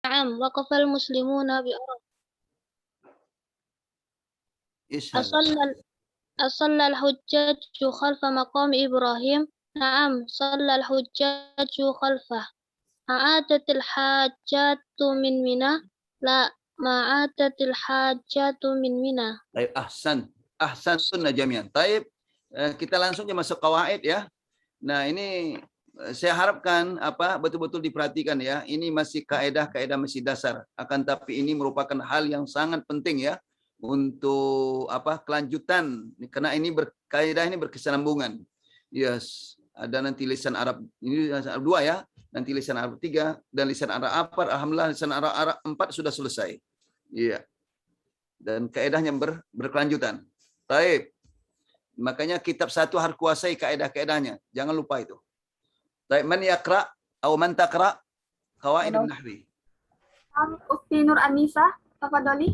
نعم وقف المسلمون بعرفة. إيش هذا؟ أصلى الحجاج خلف مقام إبراهيم. نعم صلى الحجاج خلفه. عادت الحاجات من منى. لا ما عادت الحاجات من منى. Baik, ahsan jami'an. Baik, kita langsung aja masuk qawaid ya. Nah, ini saya harapkan betul-betul diperhatikan ya. Ini masih kaedah-kaedah masih dasar. Akan tapi ini merupakan hal yang sangat penting ya untuk kelanjutan karena ini kaidah ini berkesinambungan. Yes, ada nanti lisan Arab ini lisan Arab 2 ya, nanti lisan Arab 3 dan lisan Arab 4. Alhamdulillah lisan Arab 4 sudah selesai. Iya. Dan kaedahnya berkelanjutan. Baik. Makanya kitab satu harus kuasai kaedah-kaedahnya. Jangan lupa itu. Baik, man yaqra atau man taqra qawaid an-nahwi. Ukti Nur Anisa, tafadhali.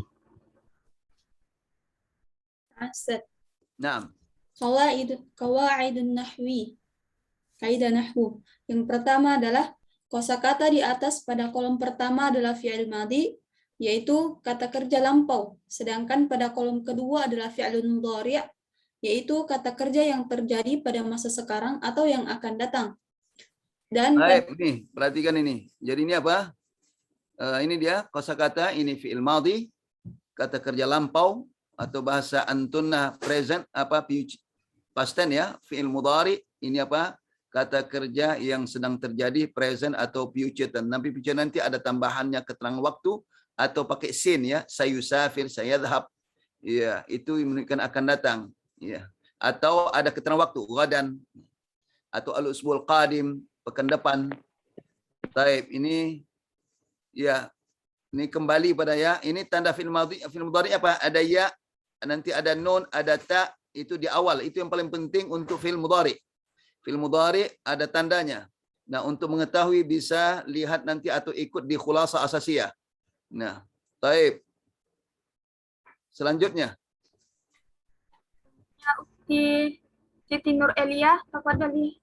Asad. Naam. Qawaidun nahwi. Kaidah nahwu. Yang pertama adalah kosakata di atas pada kolom pertama adalah fi'il madhi, yaitu kata kerja lampau. Sedangkan pada kolom kedua adalah fi'ilun mudhari', yaitu kata kerja yang terjadi pada masa sekarang atau yang akan datang. Dan baik, nih, perhatikan ini. Jadi ini apa? Ini dia kosakata, ini fi'il madhi, kata kerja lampau atau bahasa antunna present past tense ya, fi'il mudhari, ini apa? Kata kerja yang sedang terjadi present atau future tense. Nanti ada tambahannya keterangan waktu atau pakai sin ya, sayusafir, sayadhhab. Ya, itu menunjukkan akan datang, ya. Atau ada keterangan waktu, gadan atau al-usbul qadim, pekan depan. Baik, ini ya, ini kembali pada ya. Ini tanda fi'il mudhari apa? Ada ya, nanti ada nun, ada ta, itu di awal. Itu yang paling penting untuk fi'il mudhari. Fi'il mudhari ada tandanya. Nah, untuk mengetahui bisa lihat nanti atau ikut di khulasa asasiyah. Nah, baik. Selanjutnya. Ya, Ukti Siti Nur Elia, tafadhali.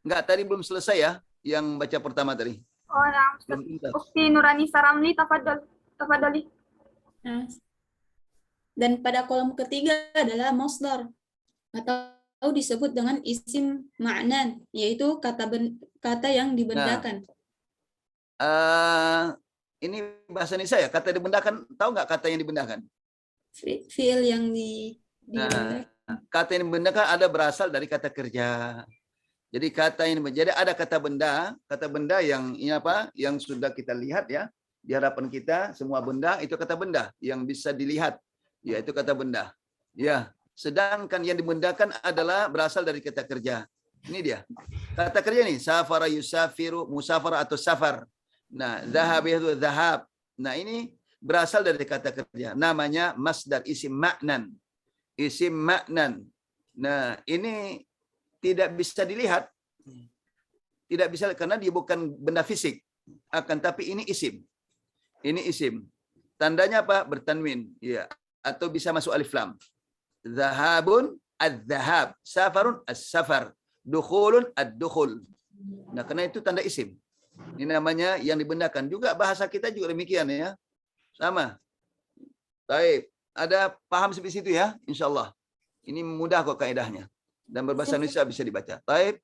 Enggak, tadi belum selesai ya, yang baca pertama tadi. Oh, nah, Ukti Nur Anisa Ramli, tafadhali. Dan pada kolom ketiga adalah masdar atau disebut dengan isim ma'nan, yaitu kata yang dibendakan. Ini bahasa Indonesia ya, kata dibendakan, tahu nggak kata yang dibendakan? Fi'il yang dibendakan. Kata yang dibendakan ada berasal dari kata kerja. Jadi jadi ada kata benda yang ini apa? Yang sudah kita lihat ya di hadapan kita, semua benda itu kata benda yang bisa dilihat, yaitu kata benda. Ya, sedangkan yang dibendakan adalah berasal dari kata kerja. Ini dia. Kata kerja nih, safara yusafiru, musafara atau safar. Nah, zahab itu zahab. Nah, ini berasal dari kata kerja. Namanya masdar, isim ma'nan. Isim ma'nan. Nah, ini tidak bisa dilihat. Tidak bisa karena dia bukan benda fisik. Akan tapi ini isim. Ini isim. Tandanya apa? Bertanwin. Ya. Atau bisa masuk alif lam. Zahabun az-zahab. Safarun as-safar. Dukhulun ad-dukhul. Nah, karena itu tanda isim. Ini namanya yang dibendakan. Juga bahasa kita juga demikian ya. Sama. Baik. Ada paham sampai situ ya? InsyaAllah. Ini mudah kok kaidahnya. Dan berbahasa Indonesia bisa dibaca. Baik.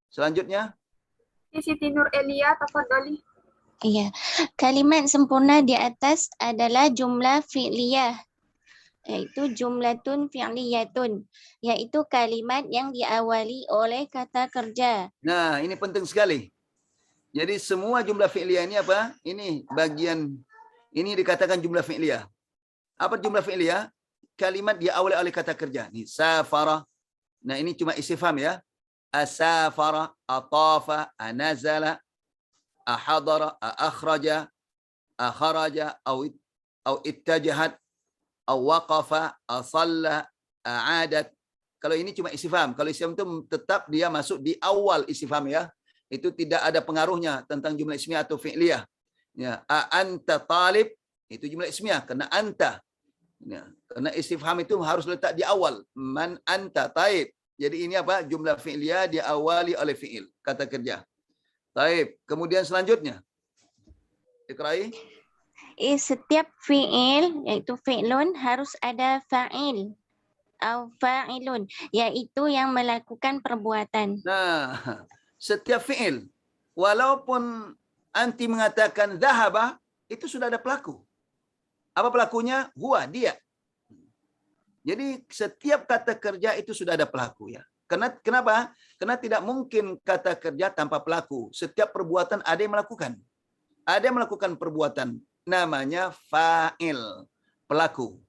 Selanjutnya. Siti Nur Elia, tafadhali. Iya. Kalimat sempurna di atas adalah jumlah fi'liyah, yaitu jumlatun fi'liyatun, yaitu kalimat yang diawali oleh kata kerja. Nah, ini penting sekali. Jadi semua jumlah fi'liyah ini apa? Ini bagian ini dikatakan jumlah fi'liyah. Apa jumlah fi'liyah? Kalimat diawali oleh kata kerja. Ini safara. Nah, ini cuma istifham ya. Asafara, atafa, anazala, ahadara, akhraja, akharaja, au ittajahat, au waqafa, asalla, a'adat. Kalau ini cuma istifham. Kalau istifham itu tetap dia masuk di awal istifham ya. Itu tidak ada pengaruhnya tentang jumlah ismiyah atau fi'liyah. Ya, anta talib itu jumlah ismiyah karena anta. Ya, karena istifham itu harus letak di awal. Man anta taib. Jadi ini apa? Jumlah fi'liyah diawali oleh fi'il, kata kerja. Taib. Kemudian selanjutnya. Ikrai. Setiap fi'il, yaitu fi'lun, harus ada fa'il. Atau fa'ilun, yaitu yang melakukan perbuatan. Nah, setiap fi'il. Walaupun anti mengatakan dhahaba, itu sudah ada pelaku. Apa pelakunya? Huwa, dia. Jadi setiap kata kerja itu sudah ada pelaku ya. Kenapa? Karena tidak mungkin kata kerja tanpa pelaku. Setiap perbuatan ada yang melakukan. Ada yang melakukan perbuatan. Namanya fa'il. Pelaku.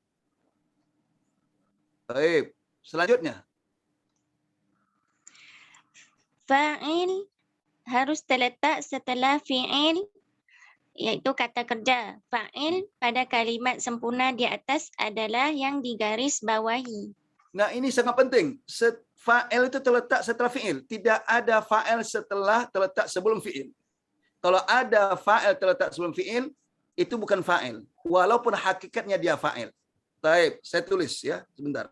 Baik. Selanjutnya. Fa'il harus terletak setelah fi'il, yaitu kata kerja. Fa'il pada kalimat sempurna di atas adalah yang digaris bawahi. Nah, ini sangat penting. Fa'il itu terletak setelah fi'il. Tidak ada fa'il terletak sebelum fi'il. Kalau ada fa'il terletak sebelum fi'il, itu bukan fa'il. Walaupun hakikatnya dia fa'il. Baik, saya tulis ya, sebentar.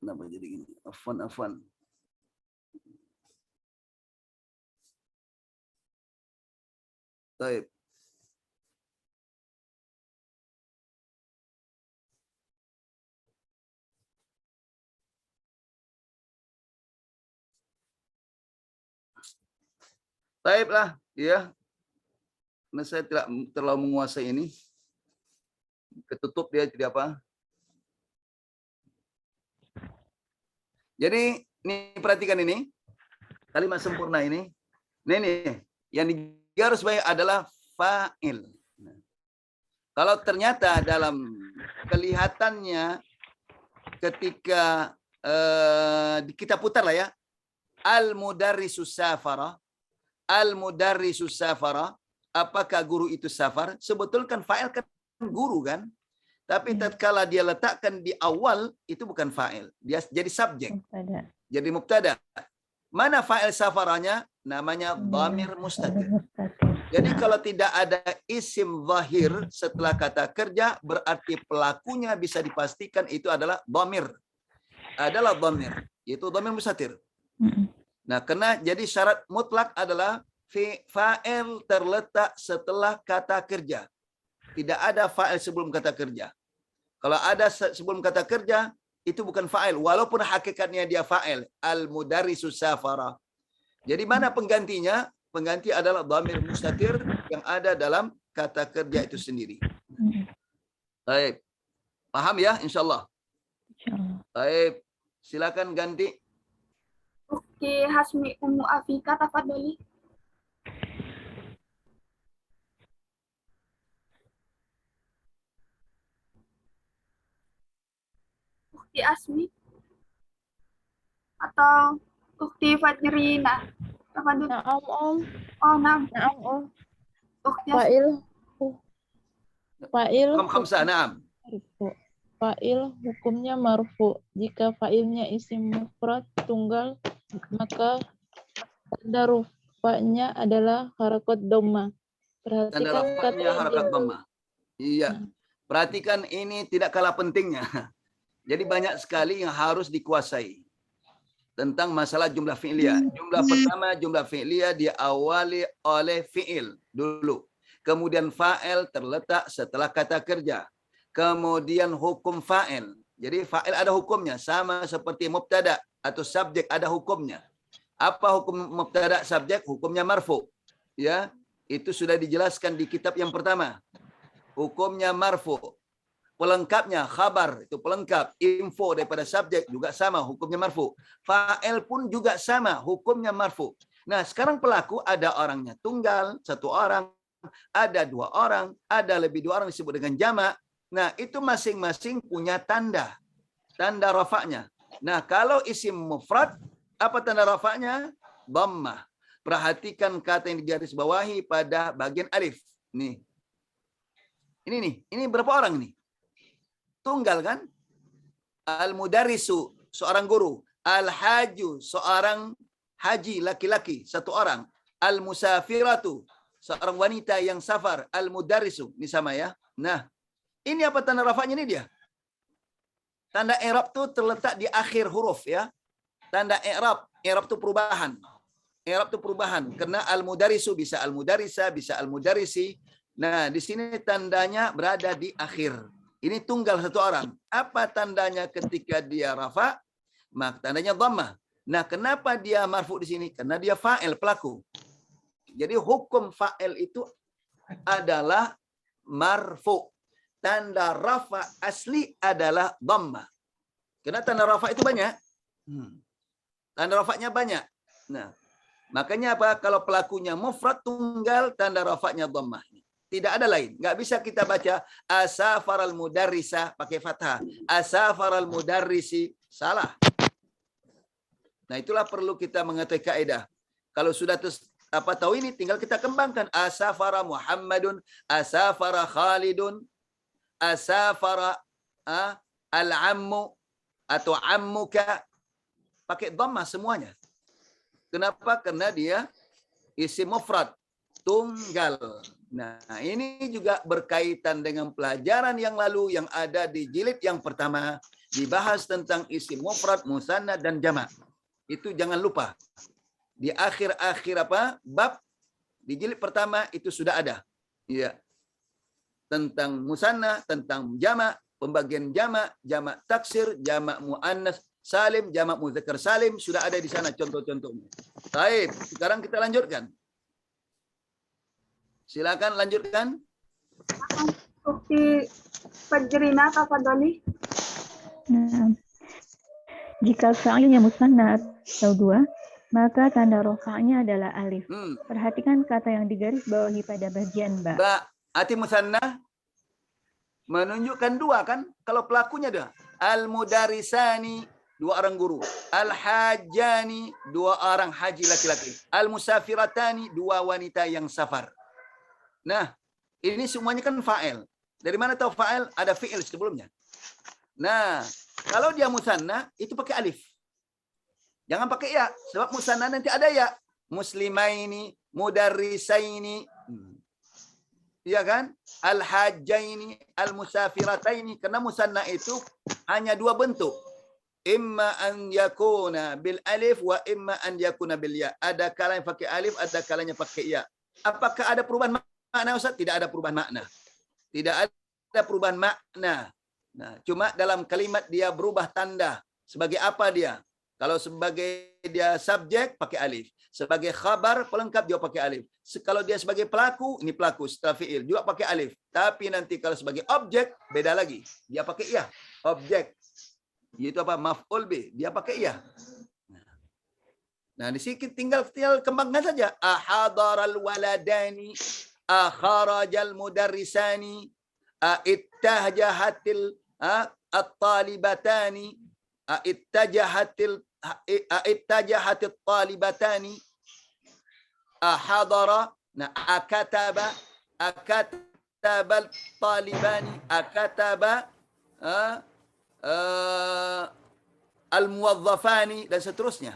Kenapa jadi gini? Afwan. Baik. Baiklah, ya. Karena saya tidak terlalu menguasai ini. Ketutup dia tidak apa. Jadi, ini perhatikan ini. Kalimat sempurna ini. Ini yang digarisbawahi adalah fa'il. Kalau ternyata dalam kelihatannya ketika kita putar lah ya. Al-mudarrisus safara. Al-mudarrisus safara. Apakah guru itu safar? Sebetulnya kan fa'il kan guru kan. Tapi tatkala dia letakkan di awal, itu bukan fa'il. Dia jadi subjek. Jadi mubtada. Mana fa'il safaranya? Namanya dhamir mustatir. Jadi kalau tidak ada isim zahir setelah kata kerja, berarti pelakunya bisa dipastikan itu adalah dhamir. Adalah dhamir. Yaitu dhamir mustatir. Nah, karena jadi syarat mutlak adalah fa'il terletak setelah kata kerja. Tidak ada fa'il sebelum kata kerja. Kalau ada sebelum kata kerja, itu bukan fa'il. Walaupun hakikatnya dia fa'il. Al-mudarrisus safara. Jadi mana penggantinya? Pengganti adalah dhamir mustatir yang ada dalam kata kerja itu sendiri. Baik. Paham ya? InsyaAllah. Baik. Silakan ganti. Oke, Hasmi Ummu Afika, tafadhali. Ukti Asmi atau Ukti Fajrina. Tafadhali. Naam Om. Oh, naam. Naam Om. Ukti Asmi. Fa'il Khamsah, na'am. Fa'il hukumnya marfu. Jika fa'ilnya isim mufrad tunggal, maka tanda rufanya adalah harakat dhamma. Tanda Perhatikan kata rafa'nya harakat dhamma. Iya. Perhatikan ini tidak kalah pentingnya. Jadi banyak sekali yang harus dikuasai tentang masalah jumlah fi'liyah. Jumlah pertama, jumlah fi'liyah diawali oleh fi'il dulu. Kemudian fa'il terletak setelah kata kerja. Kemudian hukum fa'il. Jadi fa'il ada hukumnya. Sama seperti mubtada atau subjek ada hukumnya. Apa hukum mubtada subjek? Hukumnya marfu. Ya, itu sudah dijelaskan di kitab yang pertama. Hukumnya marfu. Pelengkapnya khabar, itu pelengkap. Info daripada subjek juga sama, hukumnya marfu. Fa'il pun juga sama, hukumnya marfu. Nah, sekarang pelaku ada orangnya tunggal, satu orang, ada dua orang, ada lebih dua orang disebut dengan jamak. Nah, itu masing-masing punya tanda. Tanda rafa'nya. Nah, kalau isim mufrad, apa tanda rafa'nya? Dhammah. Perhatikan kata yang digarisbawahi pada bagian alif. Nih. Ini nih, ini berapa orang nih? Tunggal kan? Al-mudarrisu, seorang guru. Al-haju, seorang haji laki-laki, satu orang. Al-musafiratu, seorang wanita yang safar. Al-mudarrisu, ini sama ya. Nah, ini apa tanda rafa'nya ini dia? Tanda i'rab tuh terletak di akhir huruf ya. Tanda i'rab itu perubahan. I'rab itu perubahan karena al-mudarrisu bisa al-mudarrisa, bisa al-mudarrisi. Nah, di sini tandanya berada di akhir. Ini tunggal satu orang. Apa tandanya ketika dia rafa? Maka tandanya dhammah. Nah, kenapa dia marfu di sini? Karena dia fa'il, pelaku. Jadi hukum fa'il itu adalah marfu. Tanda rafa asli adalah dhammah. Karena tanda rafa itu banyak. Tanda rafa'nya banyak. Nah, makanya apa? Kalau pelakunya mufrad tunggal, tanda rafa'nya dhammah. Tidak ada lain. Nggak bisa kita baca asafaral mudarrisa pakai fathah. Asafaral mudarrisi. Salah. Nah, itulah perlu kita mengetahui kaidah. Kalau sudah tahu ini, tinggal kita kembangkan. Asafara Muhammadun, asafara Khalidun, asafara al-ammu atau ammuka. Pakai dhammah semuanya. Kenapa? Karena dia isim mufrad. Tunggal. Nah, ini juga berkaitan dengan pelajaran yang lalu yang ada di jilid yang pertama. Dibahas tentang isim mufrad, musanna, dan jamak. Itu jangan lupa. Di akhir-akhir bab di jilid pertama itu sudah ada. Ya. Tentang musanna, tentang jamak, pembagian jamak, jamak taksir, jamak muannas salim, jamak mudzakkar salim sudah ada di sana contoh-contohnya. Baik, sekarang kita lanjutkan. Silakan lanjutkan. Ukti Fajrina tafadhali. Nah, jika fa'ilnya musanna atau dua, maka tanda rofa'nya adalah alif. Perhatikan kata yang digaris bawahi pada bagian ba. Ba, ati musanna menunjukkan dua kan? Kalau pelakunya ada al-mudarisani, dua orang guru. Al-hajjani, dua orang haji laki-laki. Al-musafiratani, dua wanita yang safar. Nah, ini semuanya kan fa'il. Dari mana tahu fa'il? Ada fi'il sebelumnya. Nah, kalau dia musanna, itu pakai alif. Jangan pakai ya. Sebab musanna nanti ada ya. Muslimaini, mudarrisaini. Iya kan? Al-hajjaini, al-musafirataini. Karena musanna itu hanya dua bentuk. Imma an yakuna bil alif wa imma an yakuna bil ya. Ada kalanya pakai alif, ada kalanya pakai ya. Apakah ada perubahan makna Ustaz? Tidak ada perubahan makna. Tidak ada perubahan makna. Nah, cuma dalam kalimat dia berubah tanda. Sebagai apa dia? Kalau sebagai dia subjek pakai alif. Sebagai khabar pelengkap dia pakai alif. Kalau dia sebagai pelaku, ini pelaku setelah fi'il juga pakai alif. Tapi nanti kalau sebagai objek beda lagi. Dia pakai ya. Objek. Yaitu apa? Maf'ul bih. Dia pakai ya. Nah, di sini tinggal kembangkan saja. Ahadaral waladani, akharajal mudarrisani, ittajahatil at-talibatani, ittajahatil talibatani, ahadara, nah akatabal talibani, akataba al-muwazzafani, dan seterusnya.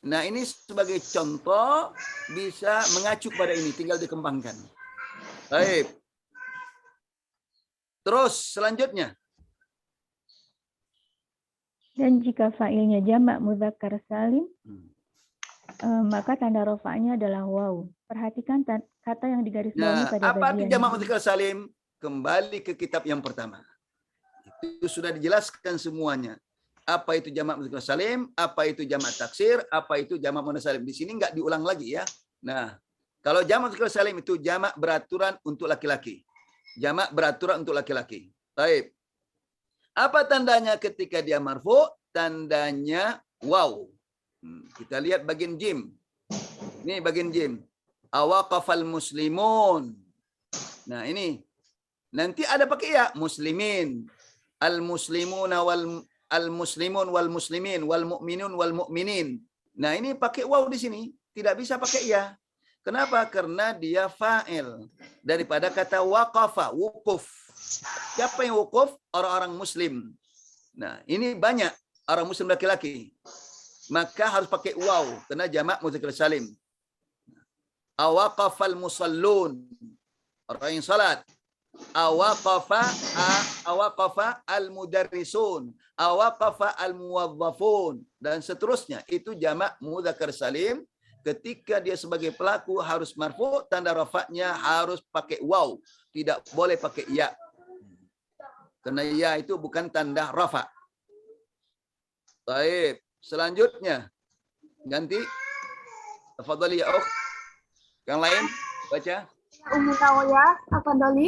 Nah, ini sebagai contoh bisa mengacu pada ini, tinggal dikembangkan. Baik. Terus selanjutnya. Dan jika fa'ilnya jamak mudzakkar salim, maka tanda rofa'nya adalah waw. Perhatikan kata yang digaris bawahi pada apa itu bagian jamak mudzakkar salim? Kembali ke kitab yang pertama. Itu sudah dijelaskan semuanya. Apa itu jamak mudzakkar salim, apa itu jamak taksir, apa itu jamak muannas salim. Di sini enggak diulang lagi ya. Nah, kalau jamak mudzakkar salim itu jamak beraturan untuk laki-laki. Jamak beraturan untuk laki-laki. Baik. Apa tandanya ketika dia marfu? Tandanya waw. Kita lihat bagian jim. Ini bagian jim. Awaqafal muslimun. Nah, ini. Nanti ada pakai ya, muslimin. Al-muslimuna al-muslimun wal muslimin wal mu'minun wal mu'minin. Nah, ini pakai waw di sini, tidak bisa pakai ya. Kenapa? Karena dia fa'il daripada kata waqafa, wukuf. Siapa yang wukuf? Orang-orang muslim. Nah, ini banyak orang muslim laki-laki. Maka harus pakai waw, karena jamak mudzakkar salim. Awaqafal musallun, orang yang salat. Awaqafa al-mudarrisun, awaqafa al-muwazzafun, dan seterusnya. Itu jamak mudzakkar salim. Ketika dia sebagai pelaku harus marfu, tanda rafa'nya harus pakai waw, tidak boleh pakai ya. Karena ya itu bukan tanda rafa'. Baik, selanjutnya ganti. Tafadhali ya ukh. Yang lain baca. Ummu Nawiyah, tafadhali.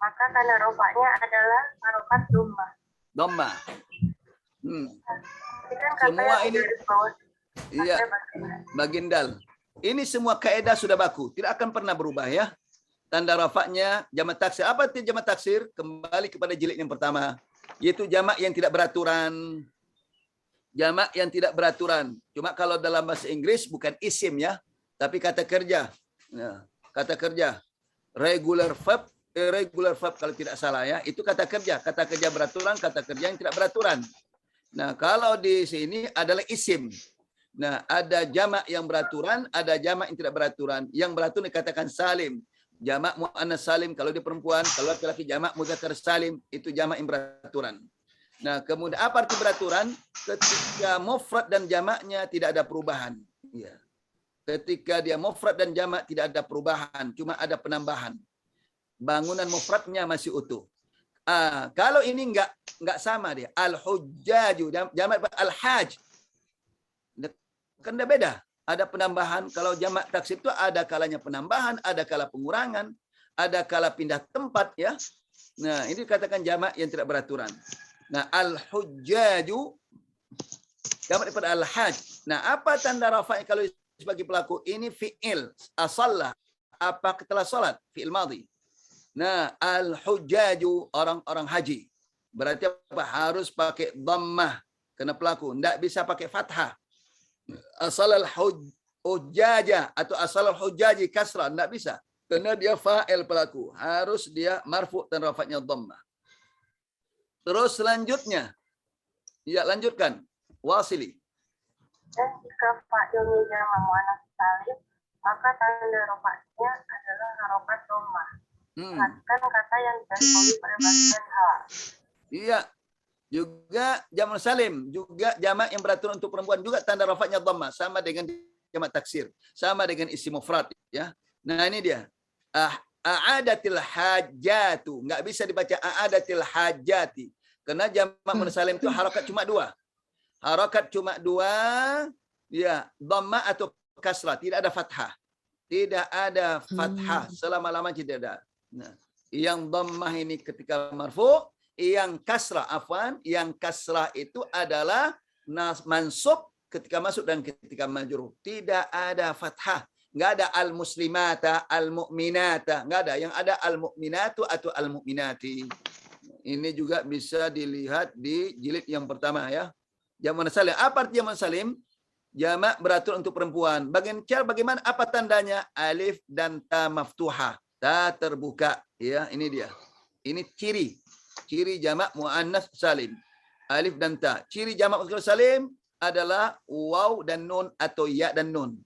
Maka tanda rofaknya adalah harokat dhammah. Dhammah. Kan Semua ini iya, bagindal. Ini semua kaidah sudah baku, tidak akan pernah berubah ya. Tanda rafaknya jamak taksir. Apa itu jamak taksir? Kembali kepada jilid yang pertama, yaitu jamak yang tidak beraturan. Jamak yang tidak beraturan. Cuma kalau dalam bahasa Inggris bukan isim ya, tapi kata kerja. Nah, kata kerja. Regular verb kalau tidak salah ya, itu kata kerja beraturan, kata kerja yang tidak beraturan. Nah, kalau di sini adalah isim. Nah, ada jamak yang beraturan, ada jamak yang tidak beraturan. Yang beraturan dikatakan salim. Jamak muannas salim kalau dia perempuan, kalau laki-laki jamak mudzakkar salim, itu jamak yang beraturan. Nah, kemudian apa arti beraturan? Ketika mufrad dan jamaknya tidak ada perubahan. Ya. Ketika dia mufrad dan jamak tidak ada perubahan, cuma ada penambahan. Bangunan mufradnya masih utuh. Kalau ini enggak sama dia. Al-hujjaju, jamak al-haj. Kan beda. Ada penambahan. Kalau jamak taksir itu ada kalanya penambahan, ada kala pengurangan, ada kala pindah tempat ya. Nah, ini dikatakan jamak yang tidak beraturan. Nah, al-hujjaju jamak daripada al-haj. Nah, apa tanda rafa'nya kalau sebagai pelaku? Ini fi'il, asalla, apa telah salat, fi'il madhi. Nah, al-hujjaju orang-orang haji. Berarti apa? Harus pakai dhammah kena pelaku, enggak bisa pakai fathah. Asal al-hujjaja atau asal al-hujjaji kasrah enggak bisa. Karena dia fa'il pelaku, harus dia marfu dan rafa'nya dhammah. Terus selanjutnya, ya lanjutkan, wasili. Dan jika fa'ilnya jamak muannas salim, maka tanda rofaknya adalah harokat dhammah. Perhatikan kata yang digarisbawahi pada bagian H. Iya. Juga jamak salim, juga jamak yang beraturan untuk perempuan juga tanda rafa'nya dhammah, sama dengan jamak taksir, sama dengan isim mufrad ya. Nah, ini dia. A'adatil hajatu, enggak bisa dibaca a'adatil hajati. Karena jamak muannas salim itu harakat cuma dua. Harakat cuma dua, ya, dhammah atau kasrah, tidak ada fathah. Tidak ada fathah, selama-lamanya tidak ada. Nah, yang dhammah ini ketika marfu, yang kasrah yang kasrah itu adalah mansub ketika masuk dan ketika majrur. Tidak ada fathah, enggak ada al-muslimata, al-mu'minata, enggak ada. Yang ada al-mu'minatu atau al-mu'minati. Ini juga bisa dilihat di jilid yang pertama ya. Jamak salim. Apa arti jamak salim? Jamak beraturan untuk perempuan. Bagaimana apa tandanya? Alif dan ta maftuhah. Ta terbuka ya, ini dia. Ini ciri jamak muannas salim. Alif dan ta. Ciri jamak muannas salim adalah waw dan nun atau ya dan nun.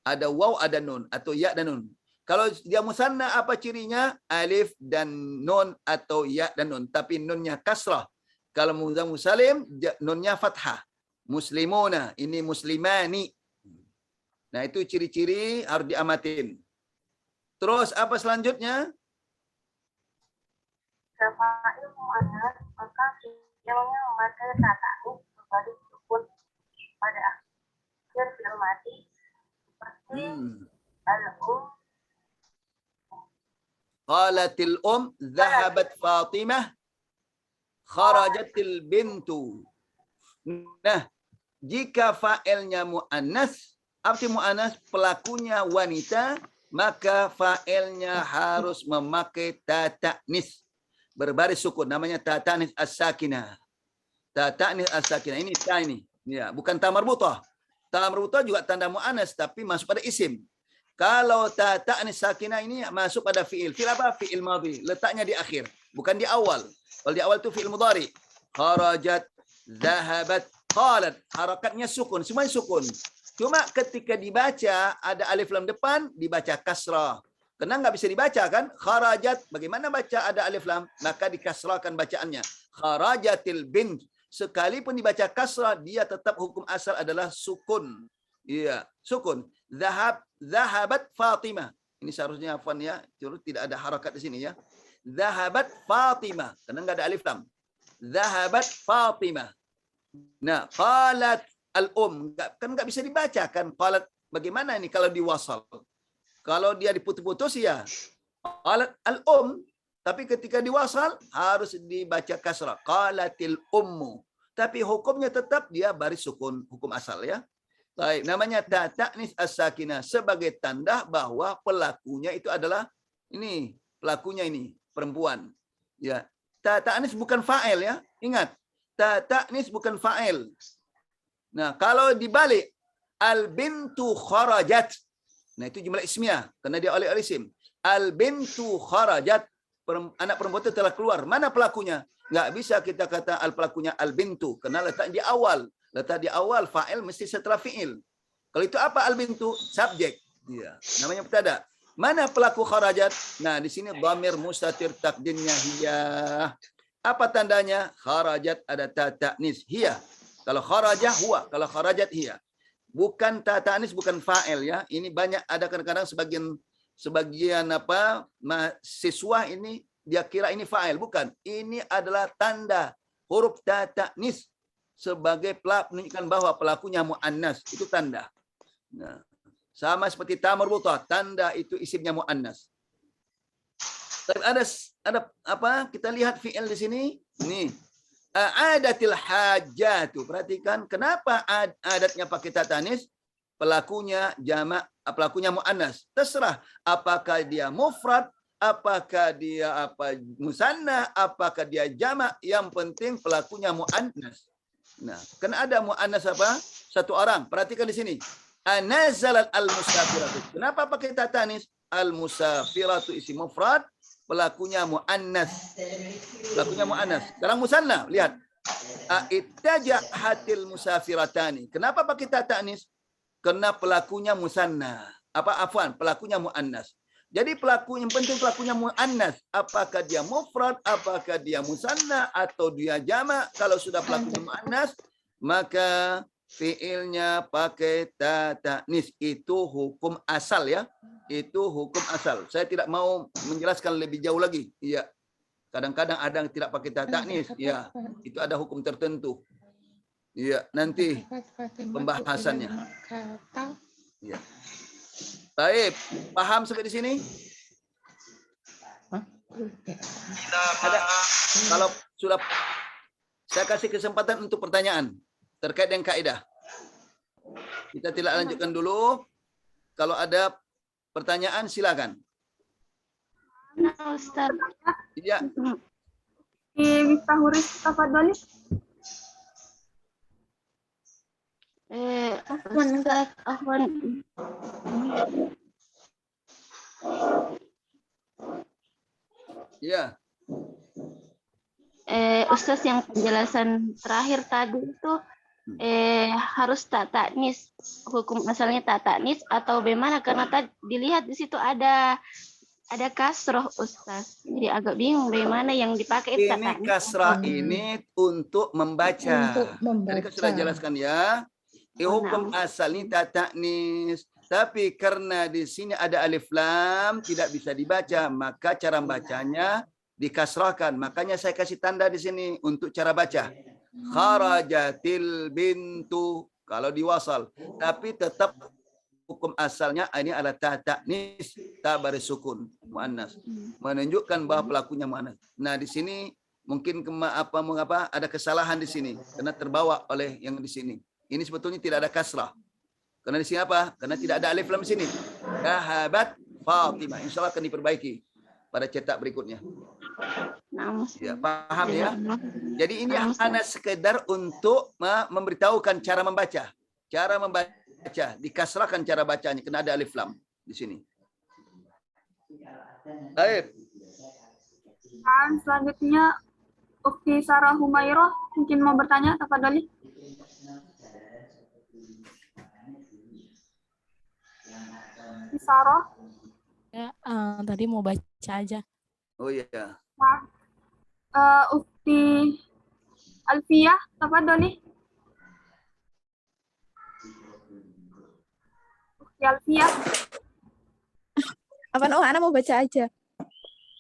Ada waw, ada nun atau ya dan nun. Kalau dia musanna apa cirinya? Alif dan nun atau ya dan nun, tapi nunnya kasrah. Kalau mudzakkar salim nunnya fathah. Muslimuna, ini muslimani. Nah, itu ciri-ciri harus diamatin. Terus apa selanjutnya? Fa'il muannas, maka fi'ilnya memakai ta'anis berbalik sukun pada akhir fi'il mati seperti al-um. Qalatil dhahabat Fatimah, kharajatil bintu. Nah, jika fa'ilnya muannas, arti muannas pelakunya wanita, maka fa'ilnya harus memakai ta ta'nis. berbaris sukun, namanya ta ta'nis as-sakinah. Ta ta'nis as-sakinah, ini ta ini. Ya, bukan ta marbutah. Ta marbutah juga tanda muannas tapi masuk pada isim. Kalau ta ta'nis sakinah ini masuk pada fiil. Fiil apa? Fiil madhi. Letaknya di akhir, bukan di awal. Kalau di awal itu fiil mudhari. Kharajat, zahabat, qalat. Harakatnya sukun, semuanya sukun. Cuma ketika dibaca ada alif lam depan, dibaca kasrah. Karena nggak bisa dibaca kan? Kharajat, bagaimana baca ada alif lam? Maka dikasrahkan bacaannya. Kharajatil bint. Sekalipun dibaca kasrah, dia tetap hukum asal adalah sukun. Iya, sukun. Zahabat Fatimah. Ini seharusnya hafan ya. Tidak ada harakat di sini ya. Zahabat Fatimah. Karena nggak ada alif lam. Zahabat Fatimah. Nah, qalat al-um. Kan nggak bisa dibaca kan? Qalat, bagaimana ini kalau diwasal? Kalau dia diputus-putus ya. Qalat al-um. Tapi ketika diwasal harus dibaca kasrah. Qalatil ummu. Tapi hukumnya tetap dia baris sukun, hukum asal ya. Baik, namanya ta ta'nis as-sakinah sebagai tanda bahwa pelakunya itu adalah ini, pelakunya ini perempuan. Ya. Ta ta'nis bukan fa'il ya. Ingat, ta ta'nis bukan fa'il. Nah, kalau dibalik al-bintu kharajat. Nah, itu jumlah ismiyah karena dia oleh isim. Al-bintu kharajat. Anak perempuan itu telah keluar. Mana pelakunya? Nggak bisa kita kata pelakunya al-bintu. Karena letak di awal. Letak di awal, fa'il mesti setelah fi'il. Kalau itu apa al-bintu? Subjek. Ya, namanya mubtada. Mana pelaku kharajat? Nah, di sini dhamir mustatir takdirnya hiya. Apa tandanya? Kharajat ada ta ta'nis hiya. Kalau kharajah huwa, kalau kharajat hiya. Bukan ta ta'nis, bukan fa'il ya. Ini banyak ada kadang-kadang sebagian mahasiswa ini dia kira ini fa'il, bukan. Ini adalah tanda huruf ta ta'nis sebagai menunjukkan bahwa pelakunya muannas, itu tanda. Nah, sama seperti ta marbutah, tanda itu isimnya muannas. Tapi ada apa? Kita lihat fi'il di sini. Nih. Adatil hajatu. Perhatikan kenapa adatnya pakai ta ta'nis? Pelakunya jamak, pelakunya muannas. Terserah apakah dia mufrad, apakah dia musanna, apakah dia jamak, yang penting pelakunya muannas. Nah, kan ada muannas apa? Satu orang. Perhatikan di sini. Anazalat al-musafiratu. Kenapa pakai ta ta'nis? Al-musafiratu isim mufrad, pelakunya muannas. Pelakunya muannas. Sekarang musanna, lihat. Ittajahatil musafiratani. Kenapa pakai ta ta'nis? Karena pelakunya musanna. Pelakunya muannas. Jadi pelaku yang penting pelakunya muannas. Apakah dia mufrad, apakah dia musanna atau dia jamak? Kalau sudah pelakunya muannas, maka fiilnya pakai ta ta'nis. Itu hukum asal ya. Itu hukum asal. Saya tidak mau menjelaskan lebih jauh lagi. Iya. Kadang-kadang ada yang tidak pakai ta ta'nis. Ya, itu ada hukum tertentu. Iya, nanti pembahasannya. Iya. Baik, paham sampai di sini? Ada, kalau sudah saya kasih kesempatan untuk pertanyaan terkait dengan kaidah. Kita tidak lanjutkan dulu. Kalau ada pertanyaan silakan. Ustaz. Iya. Miftahul Rizq, tafadhali. Ustaz, afwan. Iya. Ustaz, yang penjelasan terakhir tadi itu harus ta ta'nis, hukum asalnya ta ta'nis atau bagaimana? Karena tadi dilihat di situ ada kasroh, Ustaz. Jadi agak bingung bagaimana yang dipakai ta ta'nis. Ini kasrah ini untuk membaca. Tadi kan sudah jelaskan ya. Hukum asal ini ta ta'nis. Tapi karena di sini ada alif lam tidak bisa dibaca, maka cara bacanya dikasrahkan. Makanya saya kasih tanda di sini untuk cara baca. Kharajatil bintu kalau diwasal. Tapi tetap hukum asalnya ini adalah ta ta'nis, ta baris sukun muannas. Menunjukkan bahwa pelakunya muannas. Nah, di sini mungkin mengapa ada kesalahan di sini karena terbawa oleh yang di sini. Ini sebetulnya tidak ada kasrah. Karena di sini apa? Karena tidak ada alif lam di sini. Zahabat Fatimah. Insyaallah akan diperbaiki pada cetak berikutnya. Ya, paham ya? Jadi ini hanya sekedar untuk memberitahukan cara membaca. Cara membaca, dikasrahkan cara bacanya, kena ada alif lam di sini. Baik. Dan selanjutnya Ukti Sarah Humairah mungkin mau bertanya, tafadhali. Ukti Sarah. Ya, tadi mau baca aja. Oh iya. Nah, Ukti Alfiyah, tafadhali. Ukti Alfiyah. Apa? Oh, Ana mau baca aja.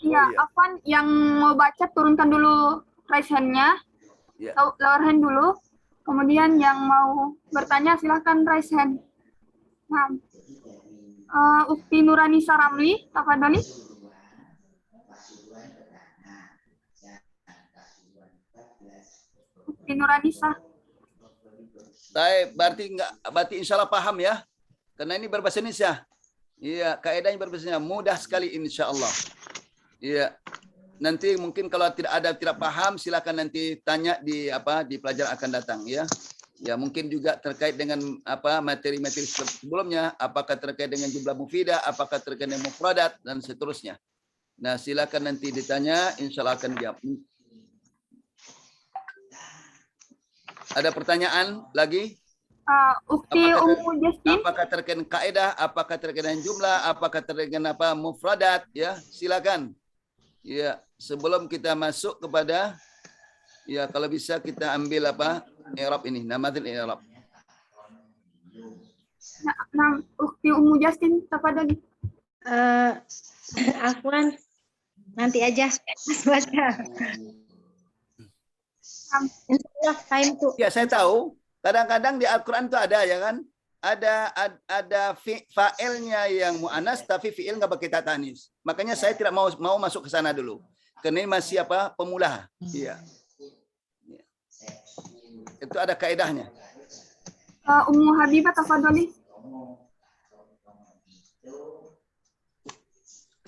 Iya, Afwan yang mau baca turunkan dulu raise hand-nya, lower hand dulu. Kemudian yang mau bertanya silahkan raise hand. Nah, Ukti Nuranisa Ramli, tafadhali. Ukti Nuranisa. Baik, berarti insya Allah paham ya. Karena ini berbahasa Indonesia. Iya, kaedahnya berbahasa Indonesia mudah sekali insya Allah. Iya. Nanti mungkin kalau tidak paham silakan nanti tanya di pelajaran akan datang ya. Ya, mungkin juga terkait dengan materi-materi sebelumnya, apakah terkait dengan jumlah mufidah, apakah terkait dengan mufradat dan seterusnya. Nah, silakan nanti ditanya, insya Allah akan jawab. Ada pertanyaan lagi? Ukti Ummu Jasmin. Apakah terkait dengan kaidah, apakah terkait dengan jumlah, apakah terkait dengan mufradat ya, silakan. Ya, sebelum kita masuk kepada ya kalau bisa kita ambil i'rab ini, namadzil i'rab. Nah, Ukti Ummu Jasmin, tafadhali. Afwan, nanti aja Mas baca. Insyaallah faham tuh. Ya, saya tahu. Kadang-kadang di Al-Quran itu ada ya kan, ada fa'ilnya yang mu'anas tapi fi'il nggak pakai ta'anis. Makanya saya tidak mau masuk ke sana dulu. Karena ini masih pemula. Iya. Itu ada kaidahnya. Ummu Habibah, tafadhali.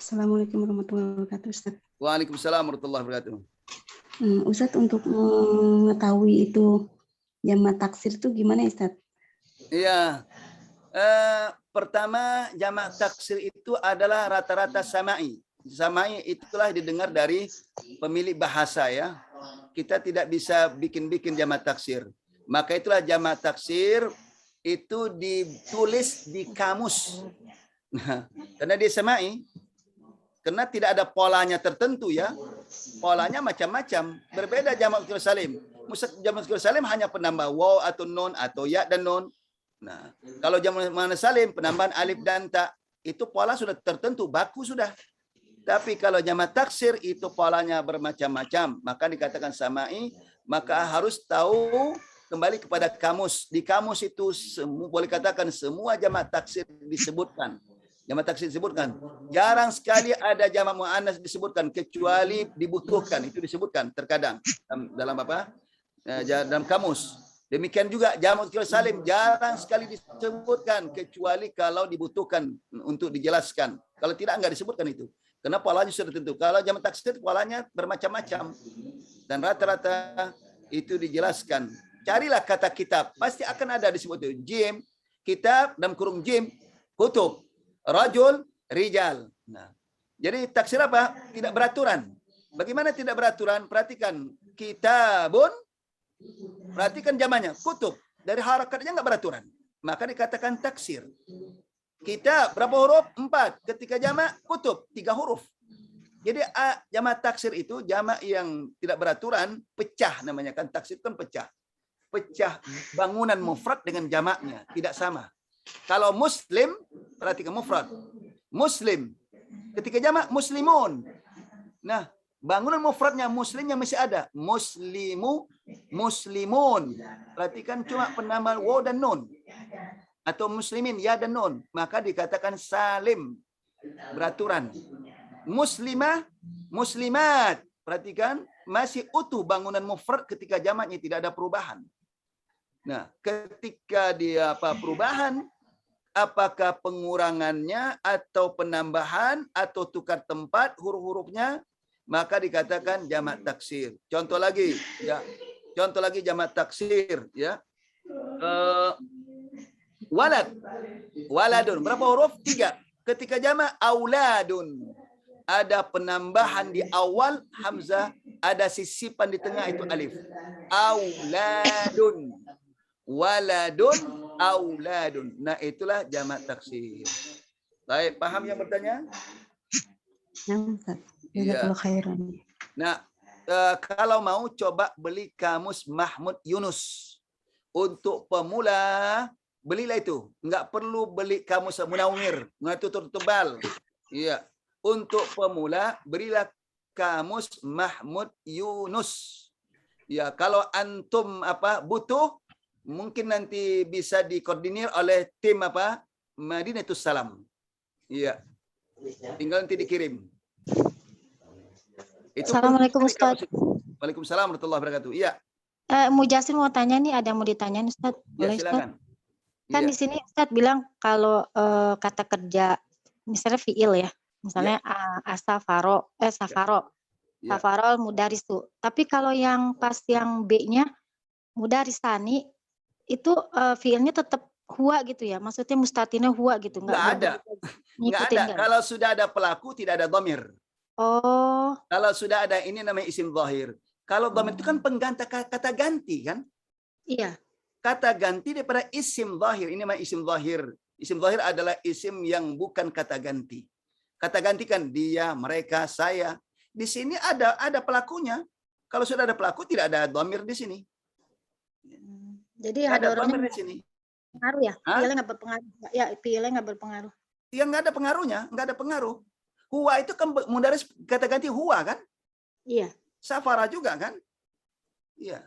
Assalamualaikum warahmatullahi wabarakatuh, Ustaz. Waalaikumsalam warahmatullahi wabarakatuh. Ustaz, untuk mengetahui itu jamak taksir itu gimana, Ustaz? Iya. Pertama, jamak taksir itu adalah rata-rata sama'i. Sama'i itulah didengar dari pemilik bahasa ya. Kita tidak bisa bikin-bikin jamak taksir. Maka itulah jamak taksir itu ditulis di kamus. Nah, karena dia sama'i. Karena tidak ada polanya tertentu ya. Polanya macam-macam. Berbeda jamak muzakkar salim. Jamak muzakkar salim hanya penambah waw atau nun atau ya dan nun. Nah, kalau jamak muannas salim penambahan alif dan ta itu pola sudah tertentu, baku sudah. Tapi kalau jamak taksir itu polanya bermacam-macam, maka dikatakan sama'i, maka harus tahu kembali kepada kamus. Di kamus itu boleh katakan semua jamak taksir disebutkan. Jamak taksir disebutkan. Jarang sekali ada jamak muannas disebutkan kecuali dibutuhkan. Itu disebutkan terkadang dalam dalam kamus. Demikian juga jamak muzakkar salim jarang sekali disebutkan kecuali kalau dibutuhkan untuk dijelaskan. Kalau tidak enggak disebutkan itu. Karena polanya sudah tentu. Kalau jamak taksir polanya bermacam-macam dan rata-rata itu dijelaskan. Carilah kata kitab, pasti akan ada disebut itu. Jim, kitab dalam kurung jim, kutub. Rajul, rijal. Nah, jadi taksir apa? Tidak beraturan. Bagaimana tidak beraturan? Perhatikan. Kitabun, perhatikan jamannya. Kutub. Dari harakatnya enggak beraturan. Maka dikatakan taksir. Kitab, berapa huruf? 4. Ketika jamak, kutub. 3 huruf. Jadi jamak taksir itu jamak yang tidak beraturan, pecah namanya kan. Taksir kan pecah. Pecah bangunan mufrad dengan jamaknya. Tidak sama. Kalau muslim, perhatikan mufrad. Muslim. Ketika jamak, muslimun. Nah, bangunan mufradnya muslimnya masih ada. Muslimu, muslimun. Perhatikan cuma penambahan waw dan nun. Atau muslimin, ya dan nun. Maka dikatakan salim. Beraturan. Muslimah, muslimat. Perhatikan, masih utuh bangunan mufrad ketika jamaknya tidak ada perubahan. Nah, ketika dia perubahan, apakah pengurangannya atau penambahan atau tukar tempat huruf-hurufnya, maka dikatakan jamak taksir. Contoh lagi, ya. Contoh lagi jamak taksir, ya. Walad, waladun. Berapa huruf? 3. Ketika jamak auladun, ada penambahan di awal hamzah, ada sisipan di tengah itu alif. Auladun, waladun, auladun. Nah, itulah jamak taksir. Baik, paham yang bertanya? Ya. Nah, kalau mau coba beli kamus Mahmud Yunus untuk pemula, belilah itu. Enggak perlu beli kamus Munawwir, itu tebal. Iya. Untuk pemula, berilah kamus Mahmud Yunus. Ya, kalau antum butuh, mungkin nanti bisa dikoordinir oleh tim Madinatus Salam. Iya. Tinggal nanti dikirim. Itu Assalamualaikum Ustaz. Waalaikumsalam warahmatullahi wabarakatuh. Iya. Mujasin mau tanya nih, ada mau ditanyain Ustaz. Ya, Boleh silakan. Ustaz? Kan di sini Ustaz bilang kalau kata kerja misalnya fiil ya. Misalnya asafaro, safaro. Ya. Safarol mudarisu. Tapi kalau yang pas yang B-nya mudarisani itu fiilnya tetap huwa gitu ya. Maksudnya mustatina huwa gitu, Enggak ada. Enggak ada. Kalau sudah ada pelaku tidak ada dhamir. Oh. Kalau sudah ada ini namanya isim zahir. Kalau dhamir itu kan pengganti kata ganti kan? Iya. Kata ganti daripada isim zahir. Ini namanya isim zahir. Isim zahir adalah isim yang bukan kata ganti. Kata ganti kan dia, mereka, saya. Di sini ada pelakunya. Kalau sudah ada pelaku tidak ada dhamir di sini. Jadi ada ada dhamir orangnya di sini. pengaruh ya? Fiilnya nggak berpengaruh. Ya, fiilnya nggak berpengaruh. Ya nggak ada pengaruhnya, nggak ada pengaruh. Huwa itu kan mudaris kata ganti huwa kan? Iya. Safara juga kan? Iya.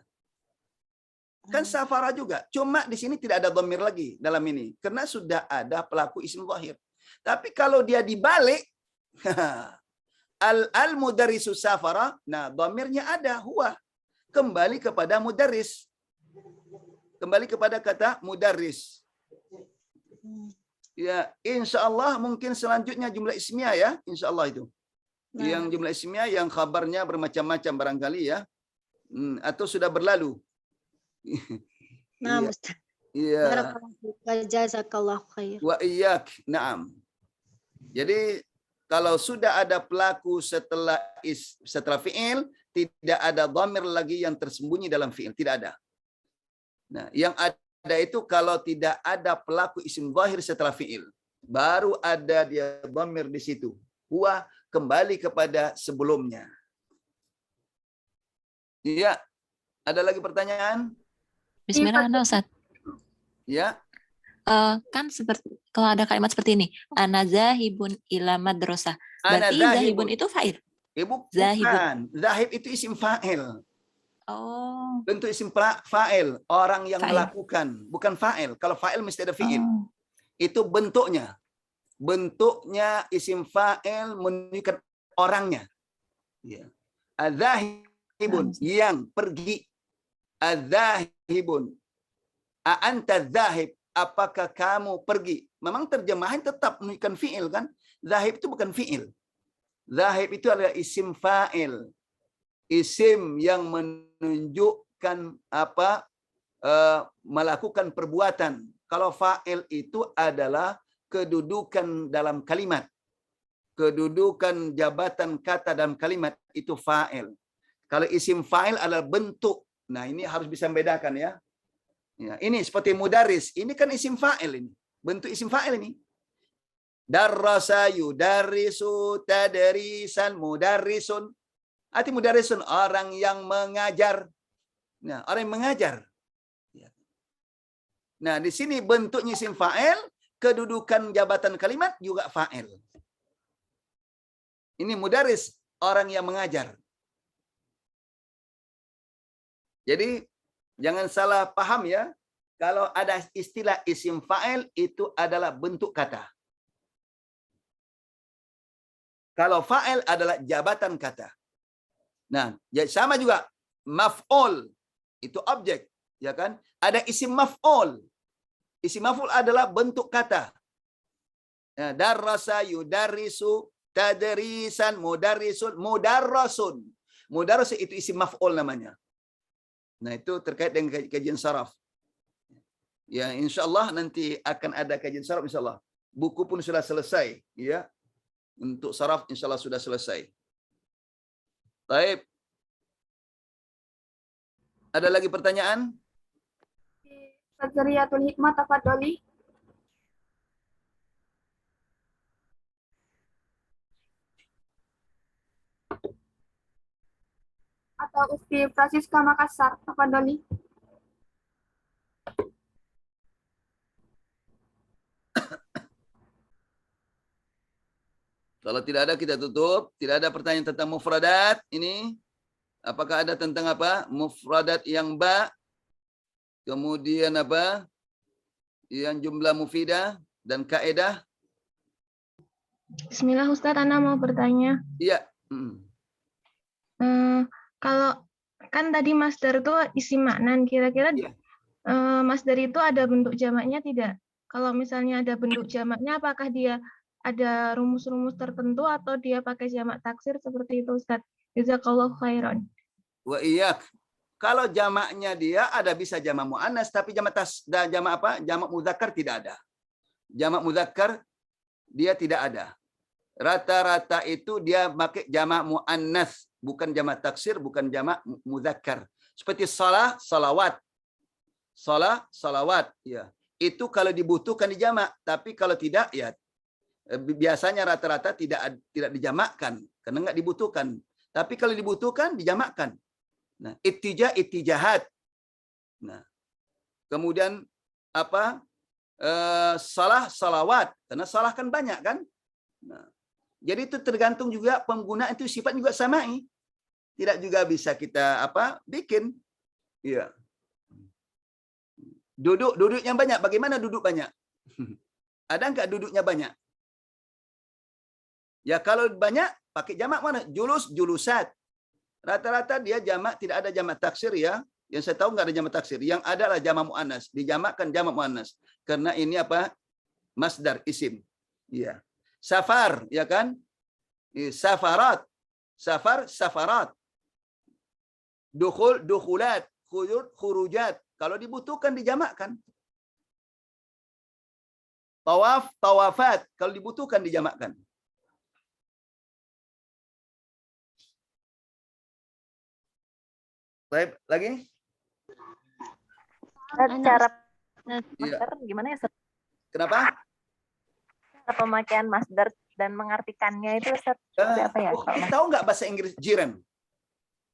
Kan safara juga. Cuma di sini tidak ada dhamir lagi dalam ini. Karena sudah ada pelaku isim zahir. Tapi kalau dia dibalik, al-mudarrisu safara, nah dhamirnya ada, huwa. Kembali kepada mudarris. Kembali kepada kata mudarris. Ya, insya Allah mungkin selanjutnya jumlah ismiyah ya, insya Allah itu. Nah. Yang jumlah ismiyah yang khabarnya bermacam-macam barangkali ya, atau sudah berlalu. Nah, Iya. Ustaz. Iya. Jazakallahu khair. Wa iyyak. Naam. Jadi kalau sudah ada pelaku setelah fi'il, tidak ada dhamir lagi yang tersembunyi dalam fi'il, tidak ada. Nah, yang ada itu kalau tidak ada pelaku isim zahir setelah fi'il. Baru ada dia dhamir di situ. Huwa kembali kepada sebelumnya. Iya. Ada lagi pertanyaan? Bismillah, Ustaz. Ya. Kan seperti kalau ada kalimat seperti ini, ana zahibun ila madrasah. Berarti zahibun itu fa'il. Bukan. Zahib itu isim fa'il. Oh. Bentuk isim fa'il, orang yang melakukan, bukan fa'il. Kalau fa'il mesti ada fi'il. Itu bentuknya. Bentuknya isim fa'il menunjukkan orangnya. Ya. Adzahibun, yang pergi. Adzahibun. A'anta dzahib, apakah kamu pergi? Memang terjemahan tetap menunjukkan fi'il kan? Zahib itu bukan fi'il. Zahib itu adalah isim fa'il. Isim yang menunjukkan melakukan perbuatan. Kalau fa'il itu adalah kedudukan dalam kalimat. Kedudukan jabatan kata dalam kalimat itu fa'il. Kalau isim fa'il adalah bentuk. Nah, ini harus bisa membedakan ya. Ya, ini seperti mudaris. Ini kan isim fa'il ini. Bentuk isim fa'il ini. Darrasa yudarisu tadrisan mudarrisun. Arti mudarrisun orang yang mengajar. Nah, orang yang mengajar. Nah, di sini bentuknya isim fa'il, kedudukan jabatan kalimat juga fa'il. Ini mudarris, orang yang mengajar. Jadi jangan salah paham ya. Kalau ada istilah isim fa'il itu adalah bentuk kata. Kalau fa'il adalah jabatan kata. Nah, sama juga maf'ul itu objek, ya kan? Ada isim maf'ul. Isim maf'ul adalah bentuk kata. Darrasa yudarisu tadrisan, mudarrisun, mudarrasun. Mudarras itu isim maf'ul namanya. Nah, itu terkait dengan kajian saraf. Ya, insyaallah nanti akan ada kajian saraf insyaallah. Buku pun sudah selesai, ya. Untuk saraf insyaallah sudah selesai. Baik. Ada lagi pertanyaan? Fadzariyatul Hikmah, tafadholi. Atau Ufti Francisca Makassar, tafadholi. Kalau tidak ada kita tutup. Tidak ada pertanyaan tentang mufradat ini. Apakah ada tentang apa? Mufradat yang ba. Kemudian apa? Yang jumlah mufidah dan kaidah. Bismillah Ustadz, Ana mau bertanya. Iya. Kalau kan tadi masdar itu isi maknan, kira-kira masdar itu ada bentuk jamaknya tidak? Kalau misalnya ada bentuk jamaknya, apakah dia ada rumus-rumus tertentu atau dia pakai jamak taksir seperti itu Ustadz? Jazakallahu khairan. Wa iyyak. Kalau jamaknya dia ada bisa jamak muannas, tapi jamak jamak mudzakkar tidak ada. Jamak mudzakkar dia tidak ada. Rata-rata itu dia pakai jamak muannas, bukan jamak taksir, bukan jamak mudzakkar. Seperti salah, salawat. Salah, salawat, ya. Itu kalau dibutuhkan dijamak, tapi kalau tidak ya biasanya rata-rata tidak dijamakkan karena enggak dibutuhkan. Tapi kalau dibutuhkan dijamakkan. Nah, ittijahat. Nah, kemudian apa? Salah, salawat. Karena salah kan banyak kan? Nah, jadi itu tergantung juga penggunaan itu sifat juga samai. Tidak juga bisa kita apa? Bikin. Iya. Duduknya banyak. Bagaimana duduk banyak? Ada enggak duduknya banyak? Ya kalau banyak pakai jamak mana? Julus, julusat. Rata-rata dia jamak, tidak ada jamak taksir ya. Yang saya tahu enggak ada jamak taksir. Yang ada adalah jamak muannas. Dijamakkan jamak muannas. Karena ini apa? Masdar isim. Iya. Safar, ya kan? Safarat. Safar, safarat. Dukhul, dukhulat. Khurujat. Kalau dibutuhkan dijamakkan. Tawaf, tawafat. Kalau dibutuhkan dijamakkan. Baik, lagi? Cara masdar gimana ya? Kenapa? Cara pemakaian masdar dan mengartikannya itu seperti apa ya? Tahu nggak bahasa Inggris jiran?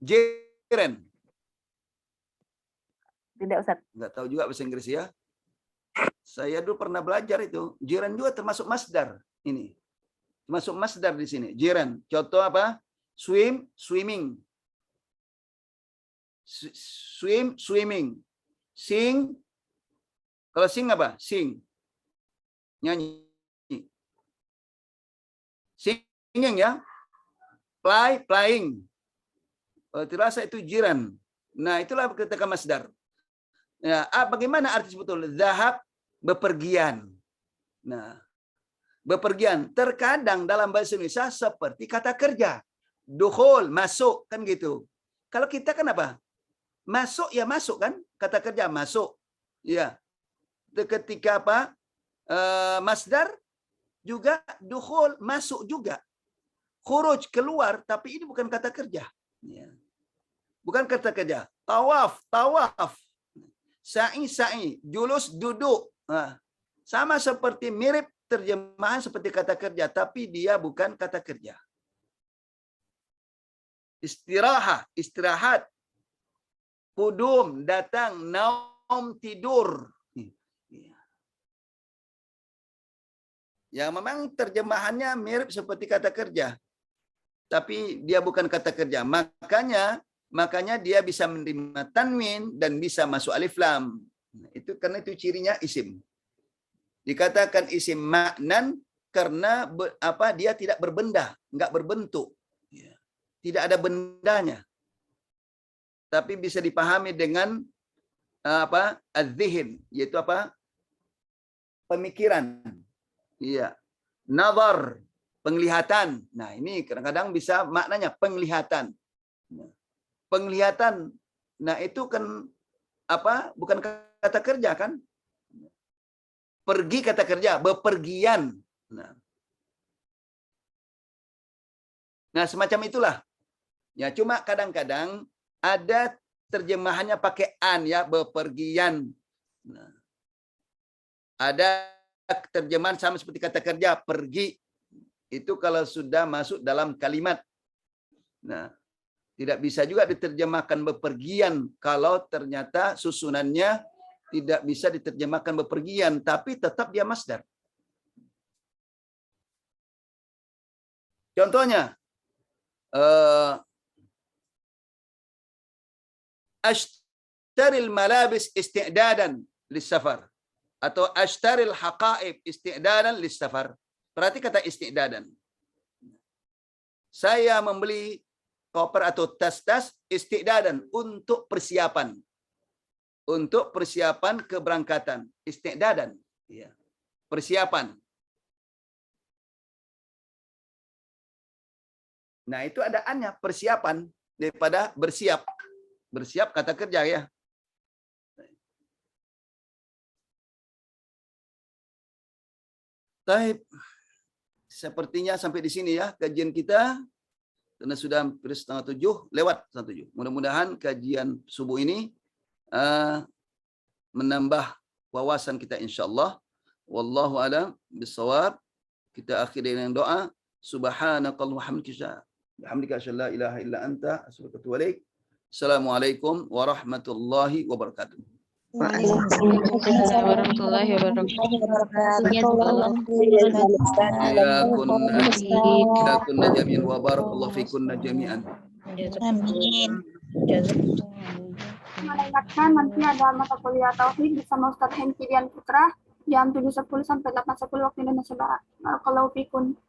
Jiran. Tidak, Ustaz. Nggak tahu juga bahasa Inggris ya. Saya dulu pernah belajar itu. Jiran juga termasuk masdar ini. Termasuk masdar di sini. Jiran. Contoh apa? Swim, swimming. Swim, swimming. Sing. Kalau sing apa? Sing. Nyanyi. Singing ya. Play, playing. Terasa itu jiran. Nah, itulah ketika masdar. Nah, bagaimana arti sebetulnya? Zahab, bepergian. Nah, bepergian. Terkadang dalam bahasa Indonesia seperti kata kerja. Dukhul, masuk. Kan gitu. Kalau kita kan apa? Masuk ya masuk kan? Kata kerja masuk. Ya. Ketika apa? Masdar juga dukhul, masuk juga. Khuruj, keluar, tapi ini bukan kata kerja. Ya. Bukan kata kerja. Tawaf, tawaf. Sa'i, sa'i. Julus, duduk. Nah, sama seperti mirip terjemahan seperti kata kerja, tapi dia bukan kata kerja. Istirahat, istirahat. Kudum, datang, naum, tidur. Yang memang terjemahannya mirip seperti kata kerja. Tapi dia bukan kata kerja. Makanya dia bisa menerima tanwin dan bisa masuk alif lam. Itu karena itu cirinya isim. Dikatakan isim maknan karena dia tidak berbenda, enggak berbentuk. Tidak ada bendanya. Tapi bisa dipahami dengan az-zihin, yaitu apa? Pemikiran. Iya. Nazar, Penglihatan. Nah, ini kadang-kadang bisa maknanya penglihatan. Penglihatan. Nah, itu kan apa? Bukan kata kerja kan? Pergi kata kerja, bepergian. Nah, semacam itulah. Ya, cuma kadang-kadang ada terjemahannya pakai an ya, bepergian. Nah, ada terjemahan sama seperti kata kerja, pergi. Itu kalau sudah masuk dalam kalimat. Nah, tidak bisa juga diterjemahkan bepergian kalau ternyata susunannya tidak bisa diterjemahkan bepergian, tapi tetap dia masdar. Contohnya, ashtaril malabis isti'dadan lis-safar atau ashtaril haqaib isti'dadan lis-safar. Berarti kata isti'dadan. Saya membeli koper atau tas-tas isti'dadan untuk persiapan. Untuk persiapan keberangkatan. Isti'dadan. Ya. Persiapan. Nah, itu ada annya, persiapan daripada bersiap. Bersiap kata kerja ya. Baik. Sepertinya sampai di sini ya kajian kita. Karena sudah hampir 6:30, lewat 6:30. Mudah-mudahan kajian subuh ini menambah wawasan kita insyaallah. Wallahu a'lam bissawab. Kita akhiri dengan doa. Subhanakallahumma bihamdika asyhadu an la ilaha illa anta astaghfiruka wa atubu ilaik. Assalamualaikum warahmatullahi wabarakatuh. Waalaikumsalam warahmatullahi wabarakatuh. Ya kunna jami'an wa barakallahu fikunna jami'an. Amin. Mengingatkan nanti ada mata kuliah tauhid bersama Ustadz Hengki Dian Putra jam 7.10 sampai 8.10 waktu Indonesia Barat. Barakallahu fikun.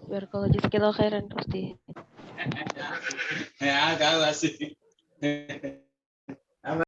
Barakallahu jazakallahu khairan Ustaz. Ya, kalau sih.